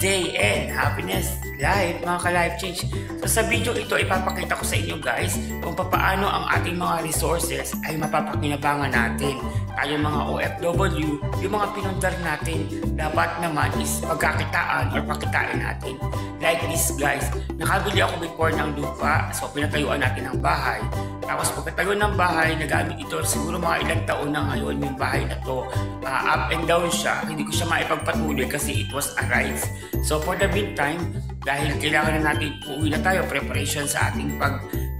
day and happiness life mga ka-life change. So sa video ito ipapakita ko sa inyo guys kung paano ang ating mga resources ay mapapakinabangan natin. Tayo mga OFW, yung mga pinundar natin dapat naman is pagkakitaan or pakitain natin. Like this guys, nakabili ako before ng lupa, so pinatayuan natin ang bahay. Tapos pagkatayo ng bahay, nagamit ito siguro mga ilang taon na ngayon yung bahay na to. Up and down siya, hindi ko siya maipagpatuloy kasi it was a rise. So for the meantime, dahil kailangan na natin uuwi na tayo, preparation sa ating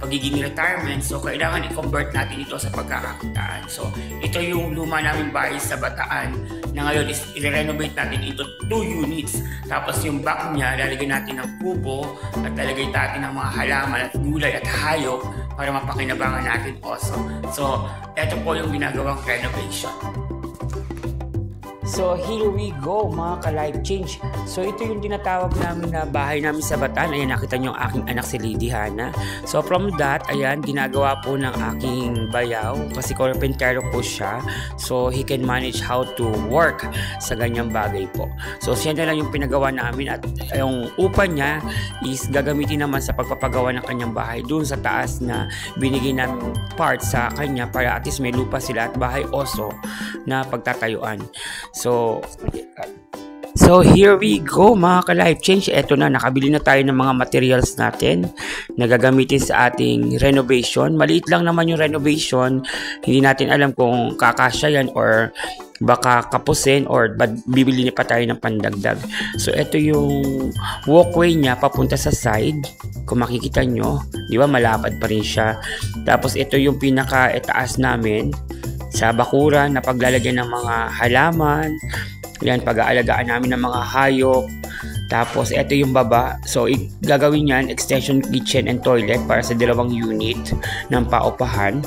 pagiging retirement, so kailangan i-convert natin ito sa pagkakakitaan. So ito yung luma naming bahay sa Bataan na ngayon is i-renovate natin into 2 units. Tapos yung back niya, lalagyan natin ng kubo at lalagay natin ng mga halaman at gulay at hayop para mapakinabangan natin also. So ito po yung ginagawang renovation. So here we go mga ka-life change. So ito yung tinatawag namin na bahay namin sa Bataan. Ayan, nakita nyo yung aking anak si Lady Hana. So from that, ayan, ginagawa po ng aking bayaw kasi carpentero po siya. So he can manage how to work sa ganyang bagay po. So siya na lang yung pinagawa namin at yung upa niya is gagamitin naman sa pagpapagawa ng kanyang bahay doon sa taas na binigay namin part sa kanya para at least may lupa sila at bahay also na pagtatayuan. So here we go mga ka-life change. Eto na, nakabili na tayo ng mga materials natin na gagamitin sa ating renovation. Maliit lang naman yung renovation. Hindi natin alam kung kakasya yan or baka kapusin or bibili pa tayo ng pandagdag. So ito yung walkway niya papunta sa side. Kung makikita nyo, di ba malapad pa rin siya. Tapos ito yung pinaka-etaas namin sa bakuran na paglalagyan ng mga halaman. Yan, pag-aalagaan namin ng mga hayop. Tapos ito yung baba. So gagawin yan extension kitchen and toilet para sa 2 unit ng paupahan.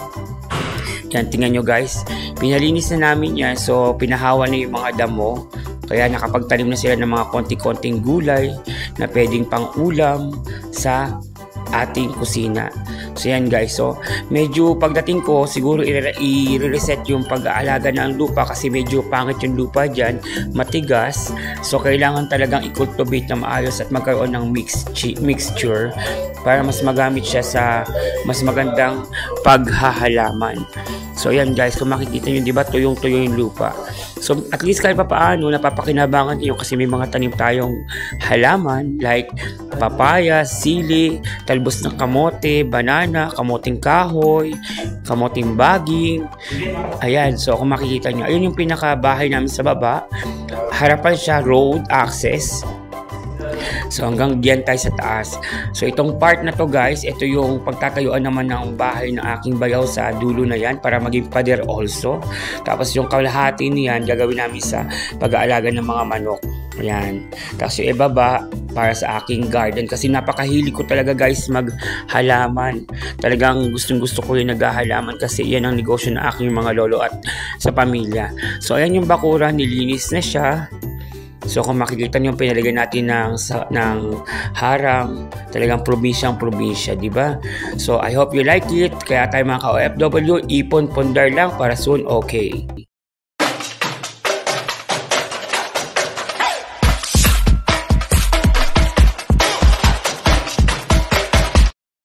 Yan, tingnan nyo guys, pinalinis na namin yan. So pinahawa na yung mga damo, kaya nakapagtanim na sila ng mga konti-konting gulay na pwedeng pang ulam sa ating kusina. So yan guys, so medyo pagdating ko siguro i-reset yung pag-aalaga ng lupa kasi medyo pangit yung lupa dyan, matigas. So kailangan talagang i-cultivate na maayos at magkaroon ng mixture para mas magamit siya sa mas magandang paghahalaman. So yan guys, kung makikita nyo, diba tuyong-tuyo yung lupa. So at least kahit paano napapakinabangan nyo kasi may mga tanim tayong halaman like papaya, sili, talbos ng kamote, banana, kamoting kahoy, kamoting baging. Ayan, so kung makikita nyo, ayun yung pinakabahay namin sa baba. Harapan siya road access. So hanggang diyan tayo sa taas. So itong part na to guys, ito yung pagtatayuan naman ng bahay ng aking bayaw sa dulo na yan para maging pader also. Tapos yung kalahati niyan gagawin namin sa pag-aalaga ng mga manok. Ayan. Tapos yung ibaba para sa aking garden kasi napakahili ko talaga guys maghalaman. Talagang gustong-gusto ko yung naghahalaman kasi yan ang negosyo ng aking mga lolo at sa pamilya. So ayan yung bakuran, nilinis na siya. So kung makikita nyo, pinalagyan natin ng harang, talagang probinsyang-probinsya, di ba? So I hope you like it. Kaya tayo mga ka-OFW, ipon pundar lang para soon okay.